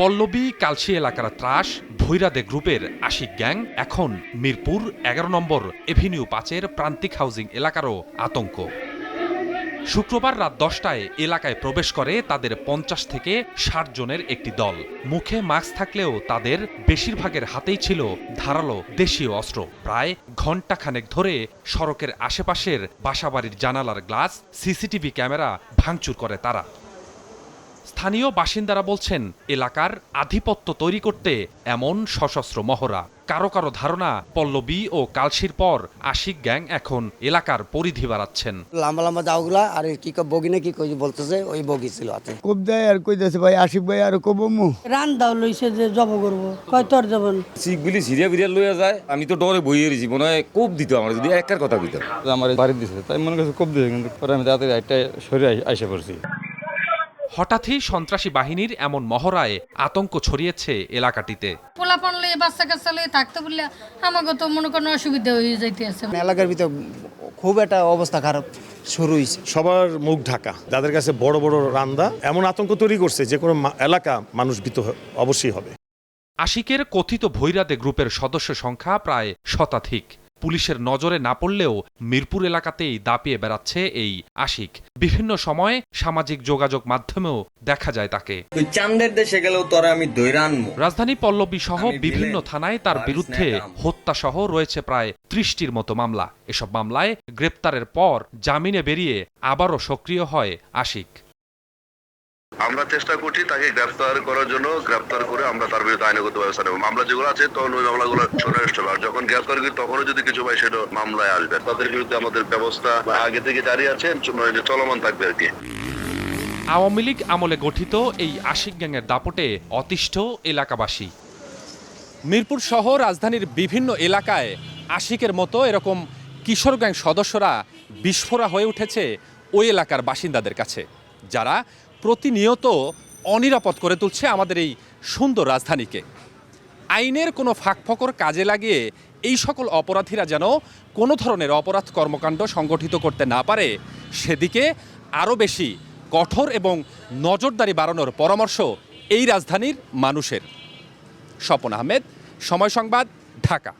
পল্লবী কালশি এলাকার ত্রাস ভৈরাদে গ্রুপের আশিক গ্যাং এখন মিরপুর ১১ নম্বর এভিনিউ ৫-এর প্রান্তিক হাউজিং এলাকারও আতঙ্ক। শুক্রবার রাত ১০টায় এলাকায় প্রবেশ করে তাদের ৫০ থেকে ৬০ জনের একটি দল। মুখে মাস্ক থাকলেও তাদের বেশিরভাগের হাতেই ছিল ধারালো দেশীয় অস্ত্র। প্রায় ঘণ্টাখানেক ধরে সড়কের আশেপাশের বাসাবাড়ির জানালার গ্লাস, সিসিটিভি ক্যামেরা ভাঙচুর করে তারা। স্থানীয় বাসিন্দারা বলছেন, এলাকার আধিপত্য তৈরি করতে এমন সশস্ত্র মহড়া। কারো কারো ধারণা, পল্লবী ও কালশির পর আশিক গ্যাং এখন এলাকার পরিধি বাড়াচ্ছেন। লম্বা লম্বা দাওগুলা আর কি বগি না কি কই বলতেছে, ওই বগি ছিল হাতে। কোপ দেয় আর কইতেছে ভাই আশিক ভাই আর কবমু রান দাও লইছে যে জব করব, কয় তোর যাবেন চিকগুলি সিরিয়া বিরিয়া লইয়া যায়। আমি তো ডরে বইয়ে রয়েছি, মনে হয় কোপ দিত আমার যদি একার কথা কইতো। আমার বাড়ি দিছে, তাই মনে করছে কোপ দিছে, কিন্তু পরে আমি তাড়াতাড়ি একটা সরে আইসা পড়ছি। হঠাৎই সন্ত্রাসী বাহিনীর এমন মহড়ায় আতঙ্ক ছড়িয়েছে এলাকাটিতে। পোলাপান লয়ে বাচ্চা কাচ্চা লয়ে থাকতে বললে আমাকে তো মনে কোনো অসুবিধা হয়ে যাইতে আছে। এলাকার ভিতর খুব একটা অবস্থা খারাপ শুরু হয়েছে। সবার মুখ ঢাকা, যাদের কাছে বড় বড় রান্দা এমন আতঙ্ক তৈরি করছে যে কোনো এলাকা মানুষ ভীত অবশ্যই হবে। আশিকের কথিত ভৈরাদে গ্রুপের সদস্য সংখ্যা প্রায় শতাধিক। পুলিশের নজরে না পড়লেও মিরপুর এলাকাতেই দাপিয়ে বেড়াচ্ছে এই আশিক। বিভিন্ন সময়ে সামাজিক যোগাযোগ মাধ্যমেও দেখা যায় তাকে। চান্দের দেশে গেলেও তোরা আমি দৈরা আনবো। রাজধানী পল্লবী সহ বিভিন্ন থানায় তার বিরুদ্ধে হত্যাসহ রয়েছে প্রায় ৩০টির মতো মামলা। এসব মামলায় গ্রেপ্তারের পর জামিনে বেরিয়ে আবারও সক্রিয় হয় আশিক। আমরা চেষ্টা করছি তাকে গ্রেফতার করার জন্য, গ্রেফতার করে আমরা তার বিরুদ্ধে আইনগত ব্যবস্থা নেব। মামলা যেগুলো আছে তখন ওই মামলাগুলো সরাসরি হবে, আর যখন গ্রেফতার করি তখনও যদি কিছু পাই সেটা মামলায় আসবে। তাদের বিরুদ্ধে আমাদের ব্যবস্থা আগে থেকে জারি আছে, চলমান থাকবে আর কি। আওয়ামী লীগ আমলে গঠিত এই আশিক গ্যাংয়ের দাপটে অতিষ্ঠ এলাকাবাসী। মিরপুর সহ রাজধানীর বিভিন্ন এলাকায় আশিকের মতো এরকম কিশোর গ্যাং সদস্যরা বিস্ফোরা হয়ে উঠেছে ওই এলাকার বাসিন্দাদের কাছে, যারা প্রতিনিয়ত অনিরাপদ করে তুলছে আমাদের এই সুন্দর রাজধানীকে। আইনের কোনো ফাঁকফোকর কাজে লাগিয়ে এই সকল অপরাধীরা যেন কোনো ধরনের অপরাধ কর্মকাণ্ড সংগঠিত করতে না পারে, সেদিকে আরও বেশি কঠোর এবং নজরদারি বাড়ানোর পরামর্শ এই রাজধানীর মানুষের। স্বপন আহমেদ, সময় সংবাদ, ঢাকা।